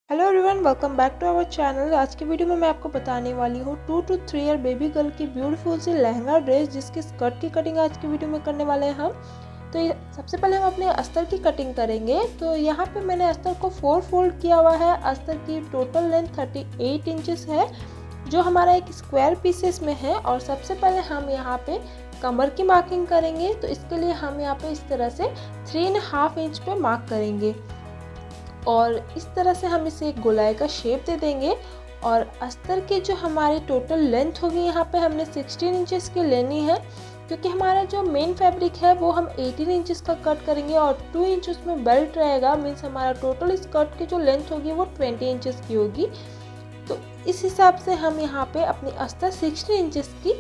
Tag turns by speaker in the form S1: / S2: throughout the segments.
S1: Hello everyone, welcome back to our channel. आज की video में मैं आपको बताने वाली हूँ 2 to 3 ईयर बेबी गर्ल की ब्यूटीफुल सी लहंगा ड्रेस, जिसकी स्कर्ट की कटिंग आज की वीडियो में करने वाले हैं हम। तो सबसे पहले हम अपने अस्तर की कटिंग करेंगे। तो यहाँ पे मैंने अस्तर को 4 फोल्ड किया हुआ है। अस्तर की टोटल लेंथ 38 इंचेस है, जो हमारा एक स्क्वायर पीसेस में है। और सबसे पहले हम यहाँ पे कमर की मार्किंग करेंगे। तो इसके लिए हम यहाँ पे इस तरह से 3.5 इंच पे मार्क करेंगे और इस तरह से हम इसे एक गोलाई का शेप दे देंगे। और अस्तर की जो हमारी टोटल लेंथ होगी, यहाँ पे हमने 16 इंचेस की लेनी है, क्योंकि हमारा जो मेन फैब्रिक है वो हम 18 इंचेस का कट करेंगे और 2 इंच उसमें बेल्ट रहेगा। मीन्स हमारा टोटल स्कर्ट की जो लेंथ होगी वो 20 इंचेस की होगी। तो इस हिसाब से हम यहाँ पे अपनी अस्तर 16 इंचेस की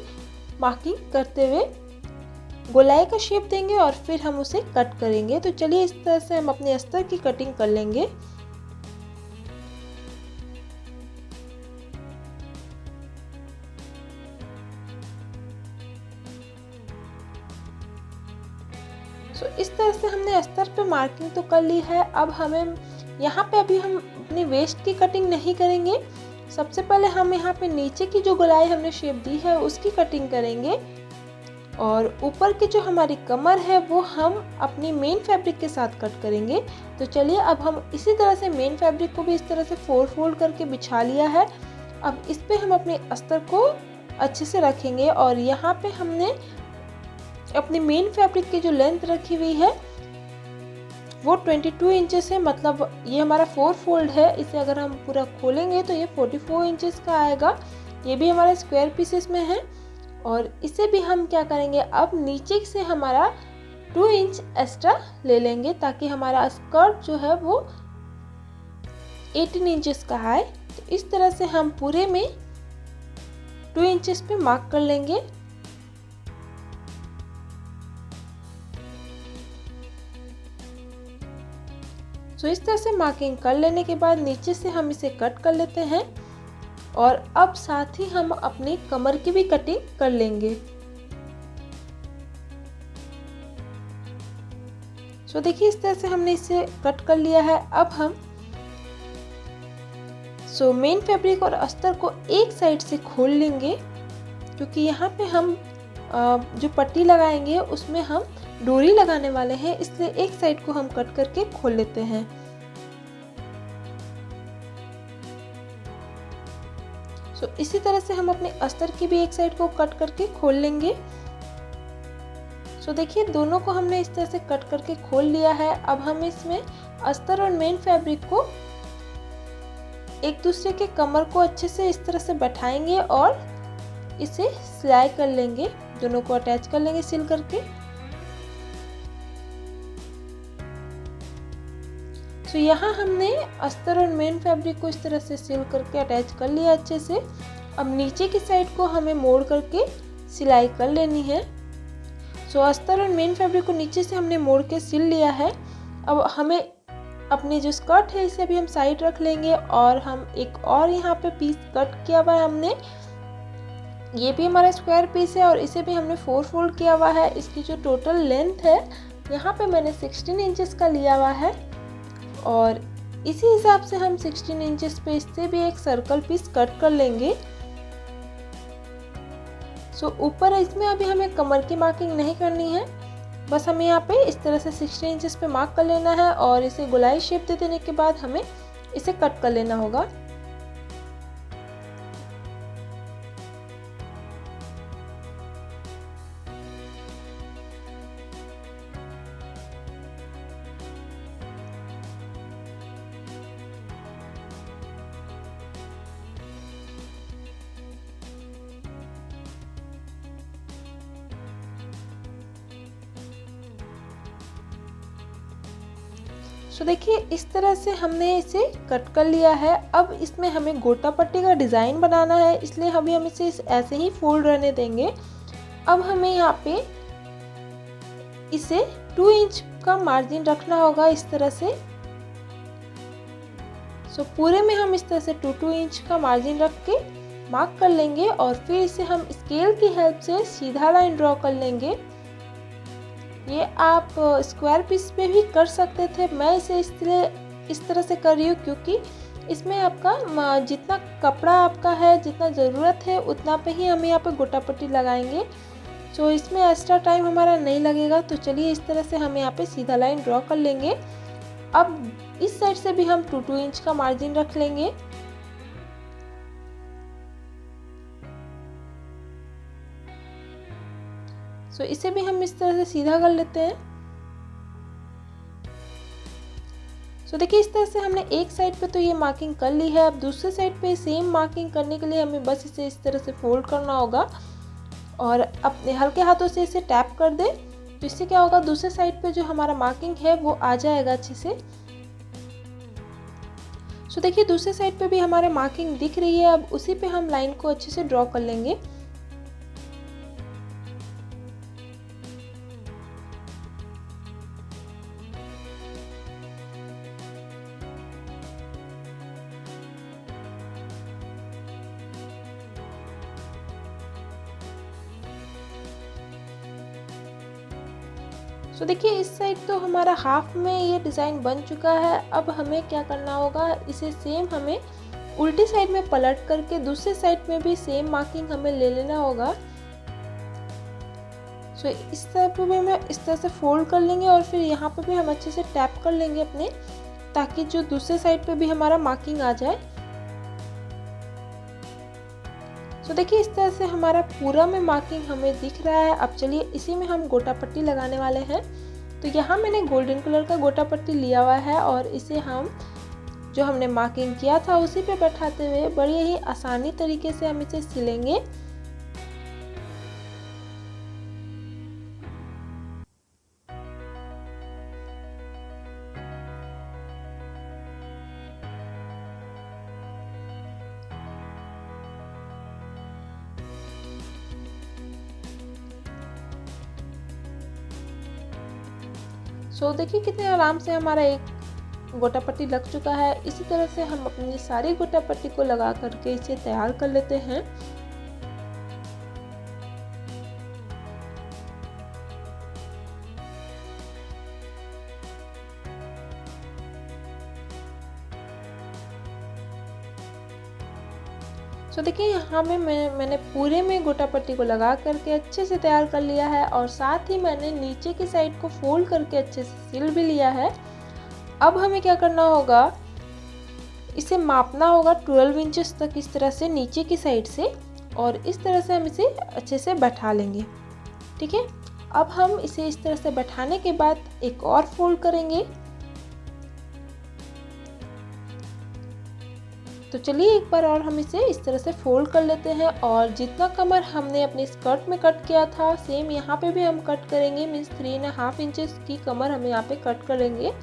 S1: मार्किंग करते हुए गोलाई का शेप देंगे और फिर हम उसे कट करेंगे। तो चलिए इस तरह से हम अपने अस्तर की कटिंग कर लेंगे। इस तरह से हमने अस्तर पे मार्किंग तो कर ली है। अब हमें यहाँ पे अभी हम अपनी वेस्ट की कटिंग नहीं करेंगे। सबसे पहले हम यहाँ पे नीचे की जो गोलाई हमने शेप दी है उसकी कटिंग करेंगे और ऊपर की जो हमारी कमर है वो हम अपनी मेन फैब्रिक के साथ कट करेंगे। तो चलिए अब हम इसी तरह से मेन फैब्रिक को भी इस तरह से 4 फोल्ड करके बिछा लिया है। अब इस पे हम अपने अस्तर को अच्छे से रखेंगे और यहाँ पे हमने अपनी मेन फैब्रिक की जो लेंथ रखी हुई है वो 22 इंचेस है। मतलब ये हमारा 4 फोल्ड है। इसे अगर हम पूरा खोलेंगे तो ये 44 इंचेस का आएगा। ये भी हमारे स्क्वायर पीसेस में है। और इसे भी हम क्या करेंगे, अब नीचे से हमारा 2 इंच एक्स्ट्रा ले लेंगे ताकि हमारा स्कर्ट जो है वो 18 इंचेस का आए। तो इस तरह से हम पूरे में 2 इंचेस पे मार्क कर लेंगे। तो इस तरह से मार्किंग कर लेने के बाद नीचे से हम इसे कट कर लेते हैं और अब साथ ही हम अपनी कमर की भी कटिंग कर लेंगे। तो देखिए इस तरह से हमने इसे कट कर लिया है। अब हम मेन फैब्रिक और अस्तर को एक साइड से खोल लेंगे, क्योंकि यहाँ पे हम जो पट्टी लगाएंगे उसमें हम डोरी लगाने वाले हैं, इसलिए एक साइड को हम कट करके खोल लेते हैं। इसी तरह से हम अपने अस्तर की भी एक साइड को कट करके खोल लेंगे। देखिए दोनों को हमने इस तरह से कट करके खोल लिया है। अब हम इसमें अस्तर और मेन फैब्रिक को एक दूसरे के कमर को अच्छे से इस तरह से बैठाएंगे और इसे सिलाई कर लेंगे। दोनों को अटैच कर लेंगे सिल करके। यहाँ हमने अस्तर और मेन फैब्रिक को इस तरह से सिल करके अटैच कर लिया अच्छे से। अब नीचे की साइड को हमें मोड़ करके सिलाई कर लेनी है। अस्तर और मेन फैब्रिक को नीचे से हमने मोड़ के सिल लिया है। अब हमें अपनी जो स्कर्ट है इसे अभी हम साइड रख लेंगे और हम एक और यहाँ पे पीस कट किया हुआ है हमने। ये भी हमारा स्क्वायर पीस है और इसे भी हमने 4 फोल्ड किया हुआ है। इसकी जो टोटल लेंथ है यहाँ पे मैंने 16 इंचेस का लिया हुआ है और इसी हिसाब से हम 16 इंचेस पे इससे भी एक सर्कल पीस कट कर लेंगे। ऊपर इसमें अभी हमें कमर की मार्किंग नहीं करनी है, बस हमें यहाँ पे इस तरह से 16 इंचेस पे मार्क कर लेना है और इसे गोलाई शेप दे देने के बाद हमें इसे कट कर लेना होगा। देखिए इस तरह से हमने इसे कट कर लिया है। अब इसमें हमें गोटा पट्टी का डिज़ाइन बनाना है, इसलिए अभी हम इसे ऐसे ही फोल्ड रहने देंगे। अब हमें यहाँ पे इसे 2 इंच का मार्जिन रखना होगा इस तरह से। पूरे में हम इस तरह से 2 इंच का मार्जिन रख के मार्क कर लेंगे और फिर इसे हम स्केल की हेल्प से सीधा लाइन ड्रॉ कर लेंगे। ये आप स्क्वायर पीस पे भी कर सकते थे, मैं इसे इस तरह से कर रही हूँ क्योंकि इसमें आपका जितना कपड़ा आपका है, जितना ज़रूरत है उतना पे ही हम यहाँ पे गोटा पट्टी लगाएंगे। सो इसमें एक्स्ट्रा टाइम हमारा नहीं लगेगा। तो चलिए इस तरह से हम यहाँ पे सीधा लाइन ड्रॉ कर लेंगे। अब इस साइड से भी हम 2 इंच का मार्जिन रख लेंगे। सो इसे भी हम इस तरह से सीधा कर लेते हैं। सो देखिए इस तरह से हमने एक साइड पे तो ये मार्किंग कर ली है। अब दूसरे साइड पे सेम मार्किंग करने के लिए हमें बस इसे इस तरह से फोल्ड करना होगा और अपने हल्के हाथों से इसे टैप कर दे। तो इससे क्या होगा, दूसरे साइड पे जो हमारा मार्किंग है वो आ जाएगा अच्छे से। सो देखिए दूसरे साइड पे भी हमारे मार्किंग दिख रही है। अब उसी पे हम लाइन को अच्छे से ड्रॉ कर लेंगे। सो देखिए इस साइड तो हमारा हाफ में ये डिज़ाइन बन चुका है। अब हमें क्या करना होगा, इसे सेम हमें उल्टी साइड में पलट करके दूसरे साइड में भी सेम मार्किंग हमें ले लेना होगा। सो इस तरह पे भी हमें इस तरह से फोल्ड कर लेंगे और फिर यहाँ पे भी हम अच्छे से टैप कर लेंगे अपने, ताकि जो दूसरे साइड पे भी हमारा मार्किंग आ जाए। तो देखिए इस तरह से हमारा पूरा में मार्किंग हमें दिख रहा है। अब चलिए इसी में हम गोटा पट्टी लगाने वाले हैं। तो यहाँ मैंने गोल्डन कलर का गोटा पट्टी लिया हुआ है और इसे हम जो हमने मार्किंग किया था उसी पे बैठाते हुए बड़ी ही आसानी तरीके से हम इसे सिलेंगे। सो देखिए कितने आराम से हमारा एक गोटा पट्टी लग चुका है। इसी तरह से हम अपनी सारी गोटा पट्टी को लगा करके इसे तैयार कर लेते हैं। तो देखिए यहाँ में मैंने पूरे में गोटा पट्टी को लगा करके अच्छे से तैयार कर लिया है और साथ ही मैंने नीचे की साइड को फोल्ड करके अच्छे से सिल भी लिया है। अब हमें क्या करना होगा, इसे मापना होगा 12 इंचेस तक इस तरह से नीचे की साइड से, और इस तरह से हम इसे अच्छे से बैठा लेंगे। ठीक है, अब हम इसे इस तरह से बैठाने के बाद एक और फोल्ड करेंगे। तो चलिए एक बार और हम इसे इस तरह से फोल्ड कर लेते हैं और जितना कमर हमने अपने स्कर्ट में कट किया था सेम यहाँ पे भी हम कट करेंगे। मीन्स 3.5 इंचेस की कमर हम यहाँ पे कट करेंगे।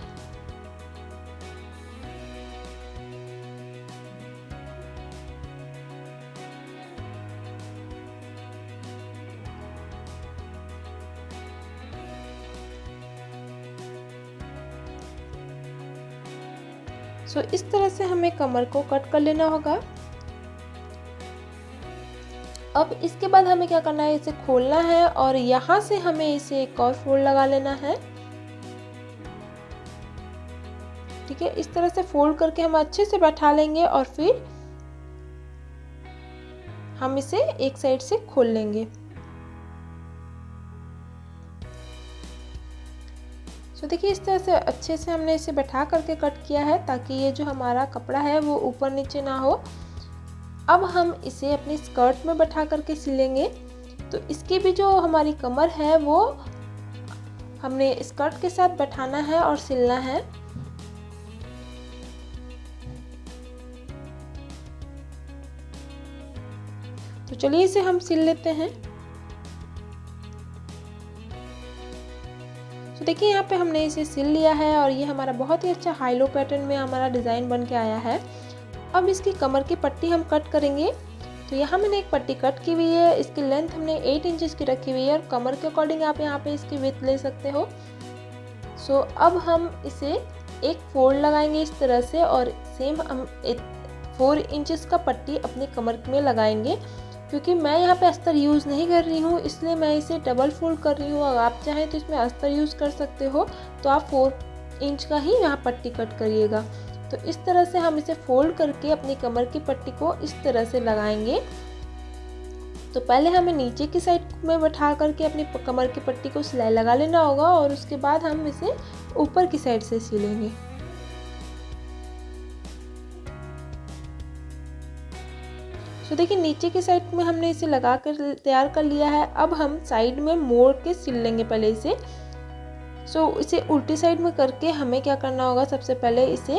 S1: सो इस तरह से हमें कमर को कट कर लेना होगा। अब इसके बाद हमें क्या करना है, इसे खोलना है और यहाँ से हमें इसे एक और फोल्ड लगा लेना है। ठीक है, इस तरह से फोल्ड करके हम अच्छे से बैठा लेंगे और फिर हम इसे एक साइड से खोल लेंगे। तो देखिए इस तरह से अच्छे से हमने इसे बैठा करके कट किया है ताकि ये जो हमारा कपड़ा है वो ऊपर नीचे ना हो। अब हम इसे अपनी स्कर्ट में बैठा करके सिलेंगे। तो इसकी भी जो हमारी कमर है वो हमने स्कर्ट के साथ बैठाना है और सिलना है। तो चलिए इसे हम सिल लेते हैं। तो देखिए यहाँ पे हमने इसे सिल लिया है और ये हमारा बहुत ही अच्छा हाईलो पैटर्न में हमारा डिज़ाइन बन के आया है। अब इसकी कमर की पट्टी हम कट करेंगे। तो यहाँ मैंने एक पट्टी कट की हुई है, इसकी लेंथ हमने 8 इंचेस की रखी हुई है और कमर के अकॉर्डिंग आप यहाँ पे इसकी विड्थ ले सकते हो। सो अब हम इसे एक फोल्ड लगाएंगे इस तरह से और सेम हम 4 इंचेस का पट्टी अपनी कमर में लगाएंगे। क्योंकि मैं यहाँ पे अस्तर यूज़ नहीं कर रही हूँ इसलिए मैं इसे डबल फोल्ड कर रही हूँ। अगर आप चाहें तो इसमें अस्तर यूज़ कर सकते हो, तो आप 4 इंच का ही यहाँ पट्टी कट करिएगा। तो इस तरह से हम इसे फोल्ड करके अपनी कमर की पट्टी को इस तरह से लगाएंगे। तो पहले हमें नीचे की साइड में बैठा करके अपनी कमर की पट्टी को सिलाई लगा लेना होगा और उसके बाद हम इसे ऊपर की साइड से सिलेंगे। तो देखिए नीचे की साइड में हमने इसे लगा कर तैयार कर लिया है। अब हम साइड में मोड़ के सिल लेंगे पहले इसे। इसे उल्टी साइड में करके हमें क्या करना होगा, सबसे पहले इसे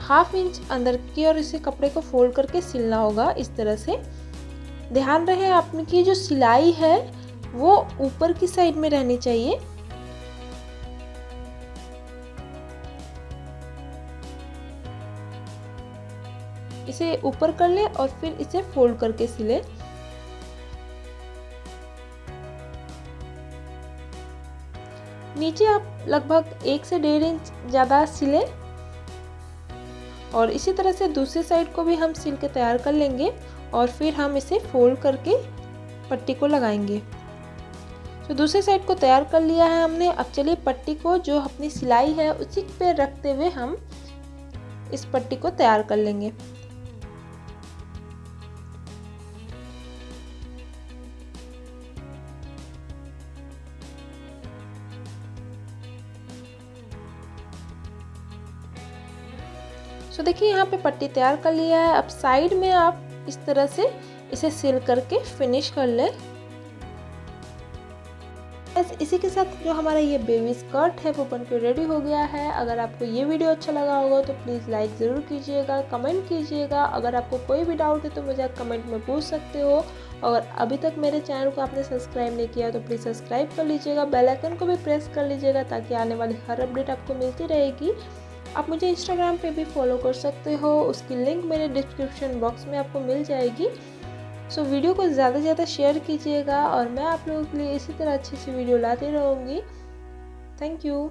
S1: 1/2 इंच अंदर की और इसे कपड़े को फोल्ड करके सिलना होगा इस तरह से। ध्यान रहे आपकी जो सिलाई है वो ऊपर की साइड में रहनी चाहिए। इसे ऊपर कर ले और फिर इसे फोल्ड करके सिले। नीचे आप लगभग 1 से 1.5 इंच ज़्यादा सिले और इसी तरह से दूसरी साइड को भी हम सिल के तैयार कर लेंगे और फिर हम इसे फोल्ड करके पट्टी को लगाएंगे। तो दूसरी साइड को तैयार कर लिया है हमने। अब चलिए पट्टी को जो अपनी सिलाई है उसी पे रखते हुए हम इस पट्टी को तैयार कर लेंगे। देखिए यहाँ पे पट्टी तैयार कर लिया है। अब साइड में आप इस तरह से इसे सिल करके फिनिश कर ले। इसी के साथ जो हमारा ये बेबी स्कर्ट है वो बनकर रेडी हो गया है। अगर आपको ये वीडियो अच्छा लगा होगा तो प्लीज़ लाइक ज़रूर कीजिएगा, कमेंट कीजिएगा। अगर आपको कोई भी डाउट है तो मुझे कमेंट में पूछ सकते हो। अगर अभी तक मेरे चैनल को आपने सब्सक्राइब नहीं किया तो प्लीज़ सब्सक्राइब कर लीजिएगा, बेल आइकन को भी प्रेस कर लीजिएगा ताकि आने वाली हर अपडेट आपको मिलती रहेगी। आप मुझे इंस्टाग्राम पे भी फॉलो कर सकते हो, उसकी लिंक मेरे डिस्क्रिप्शन बॉक्स में आपको मिल जाएगी। वीडियो को ज़्यादा से ज़्यादा शेयर कीजिएगा और मैं आप लोगों के लिए इसी तरह अच्छी वीडियो लाती रहूँगी। Thank you.